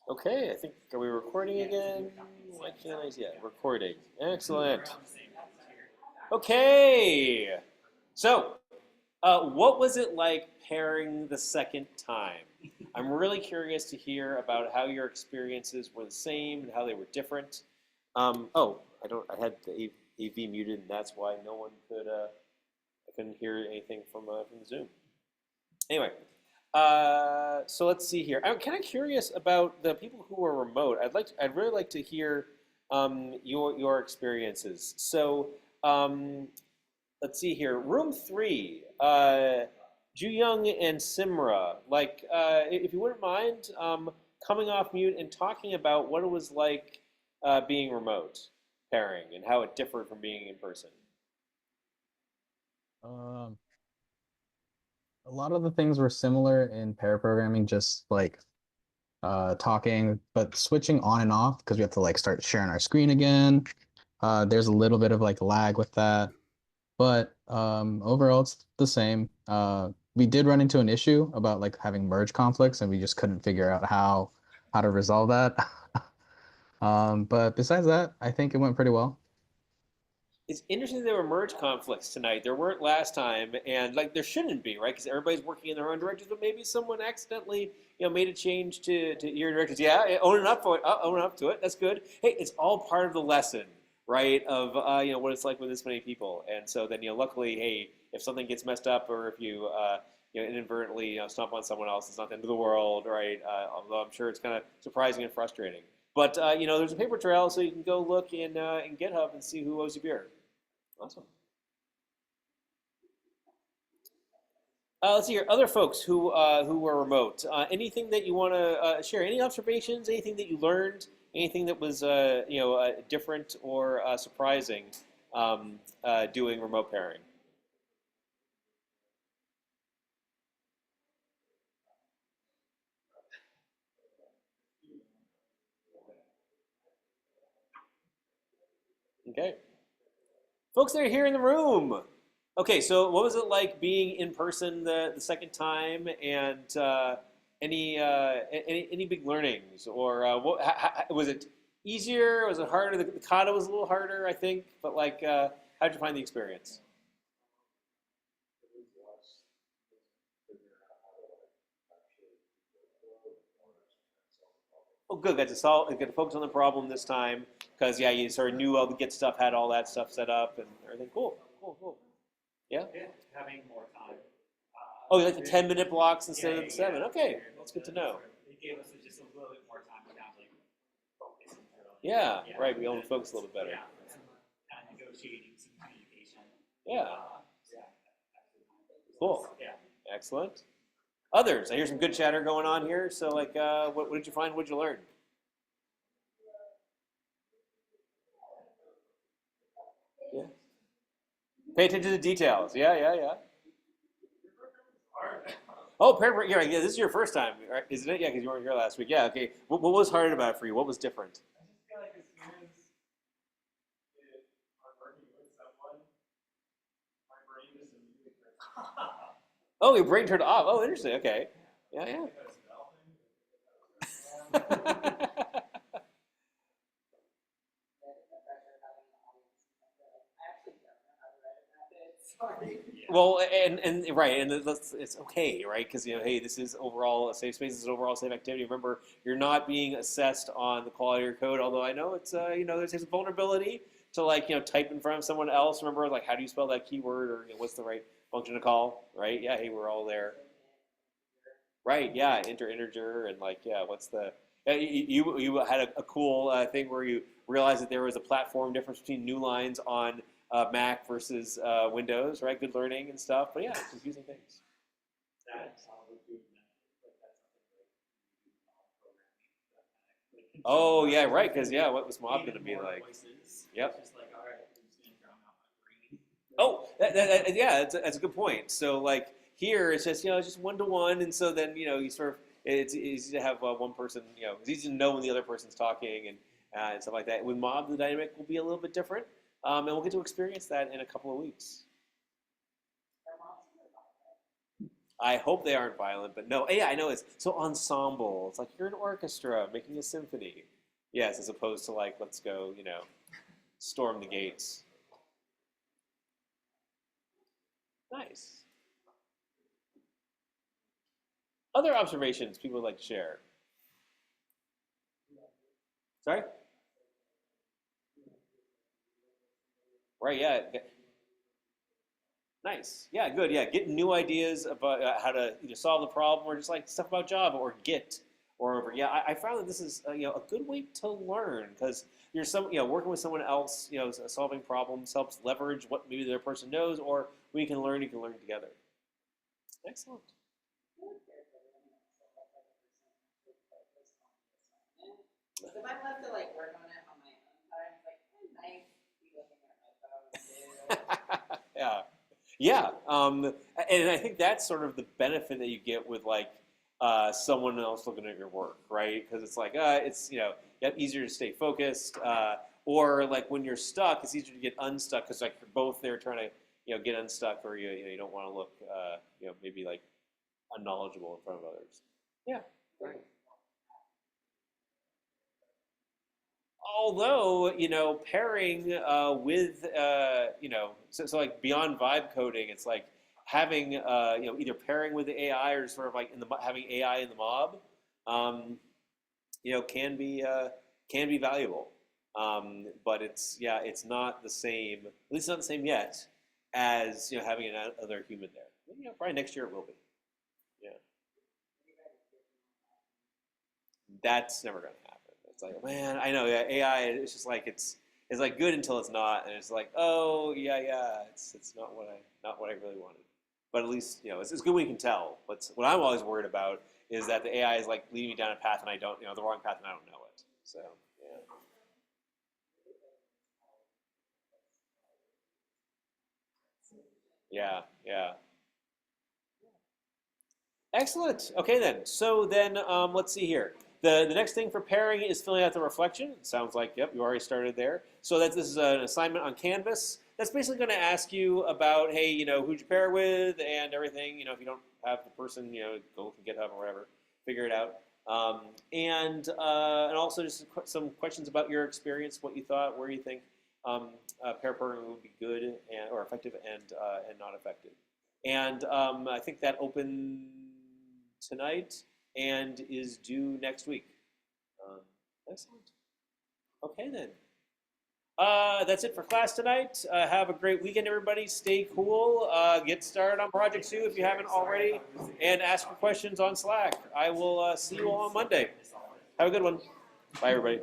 Okay, I think, are we recording again? Why can't I see it? Recording. Excellent. Okay. So, what was it like pairing the second time? I'm really curious to hear about how your experiences were the same and how they were different. Oh, I had the AV muted, and that's why no one could. I couldn't hear anything from the Zoom. Anyway, so let's see here. I'm kind of curious about the people who are remote. I'd really like to hear your experiences. So let's see here. Room three, Ju and Simra. If you wouldn't mind coming off mute and talking about what it was like being remote pairing and how it differed from being in person. Um, a lot of the things were similar in pair programming, just like talking, but switching on and off because we have to like start sharing our screen again. There's a little bit of like lag with that, but overall it's the same. We did run into an issue about like having merge conflicts, and we just couldn't figure out how to resolve that. But besides that, I think it went pretty well. It's interesting there were merge conflicts tonight. There weren't last time, and like there shouldn't be, right? Because everybody's working in their own directions, but maybe someone accidentally, made a change to your directions. Yeah, owning up for it, owning up to it. That's good. Hey, it's all part of the lesson, right? Of what it's like with this many people, and so then luckily, hey, if something gets messed up or if you inadvertently stomp on someone else, it's not the end of the world, right? Although I'm sure it's kind of surprising and frustrating. But there's a paper trail, so you can go look in GitHub and see who owes you beer. Awesome. Let's see here. Other folks who were remote. Anything that you want to share? Any observations? Anything that you learned? Anything that was different or surprising doing remote pairing? Okay, folks that are here in the room. Okay, so what was it like being in person the second time, and any big learnings, or was it easier? Was it harder? The kata was a little harder, I think, but how'd you find the experience? Oh, good. Got to solve. Got to focus on the problem this time because yeah, you sort of knew all the Git stuff, had all that stuff set up and everything. Cool, cool, cool. Yeah. Having more time. Oh, you like the 10-minute blocks instead of the seven? Okay, that's good to know. It gave us just a little bit more time to kind of like focus and Yeah, right. We all focus a little bit better. yeah, some kind of negotiating, some communication. Yeah, Yeah. cool. Yeah. Excellent. Others, I hear some good chatter going on here. So, what did you find? What did you learn? Yeah. Pay attention to the details. Yeah, yeah, yeah. Oh, yeah, yeah. This is your first time, right? Isn't it? Yeah, because you weren't here last week. Yeah. Okay. What was hard about it for you? What was different? I just feel like as soon as I'm working with someone, my brain just immediately turns off. Oh, your brain turned off. Oh, interesting. Okay. Yeah, yeah. Well, and right, and it's okay, right? Because hey, this is overall a safe space. This is overall safe activity. Remember, you're not being assessed on the quality of your code. Although I know it's there's a vulnerability to type in front of someone else. Remember, like how do you spell that keyword or what's the right function to call? Right? Yeah. Hey, we're all there. Right? Yeah. Integer and yeah. What's the you had a cool thing where you realized that there was a platform difference between New Lines on Mac versus Windows, right? Good learning and stuff. But yeah, confusing things. Oh yeah, right. Because yeah, what was Mob going to be like? Yep. Oh, yeah, that's a good point. So here, it's just it's just one to one, and so then you sort of it's easy to have one person. It's easy to know when the other person's talking and stuff like that. With Mob, the dynamic will be a little bit different, and we'll get to experience that in a couple of weeks. I hope they aren't violent, but no. Yeah, I know it's so ensemble. It's like you're an orchestra making a symphony. Yes, as opposed to like let's go, storm the gates. Nice. Other observations people would like to share? Sorry? Right, yeah. Nice. Yeah, good. Yeah, getting new ideas about how to either solve the problem or just like stuff about Java or Git or over. Yeah, I found that this is a good way to learn because you're working with someone else, solving problems helps leverage what maybe the other person knows or we can learn. You can learn together. Excellent. Because if I'm left to like work on it on my own time, it's like nice to be looking at my phone too. Yeah. Yeah, and I think that's sort of the benefit that you get with like someone else looking at your work, right? Because it's like it's easier to stay focused, or like when you're stuck, it's easier to get unstuck because like you're both there trying to get unstuck, or you don't want to look maybe like unknowledgeable in front of others. Yeah. Right. Although pairing with so like beyond vibe coding, it's like having either pairing with the AI or sort of like having AI in the mob, can be valuable. But it's not the same. At least not the same yet as having another human there. Probably next year it will be. Yeah, that's never gonna happen. It's like, man, I know, yeah, AI. It's just like it's like good until it's not, and it's like, oh yeah, it's not what I really wanted. But at least it's good when you can tell. But what I'm always worried about is that the AI is like leading me down a path and I don't, the wrong path and I don't know it. So yeah. Excellent. Okay then. So then let's see here. The next thing for pairing is filling out the reflection. It sounds like, yep, you already started there. So this is an assignment on Canvas. That's basically going to ask you about, hey, who'd you pair with and everything. If you don't have the person, go look at GitHub or whatever, figure it out. And also just some questions about your experience, what you thought, where you think pair programming would be good or effective and not effective. And I think that opened tonight and is due next week. Excellent. Okay then. That's it for class tonight. Have a great weekend, everybody. Stay cool. Get started on Project 2 if you haven't already, and ask for questions on Slack. I will see you all on Monday. Have a good one. Bye, everybody.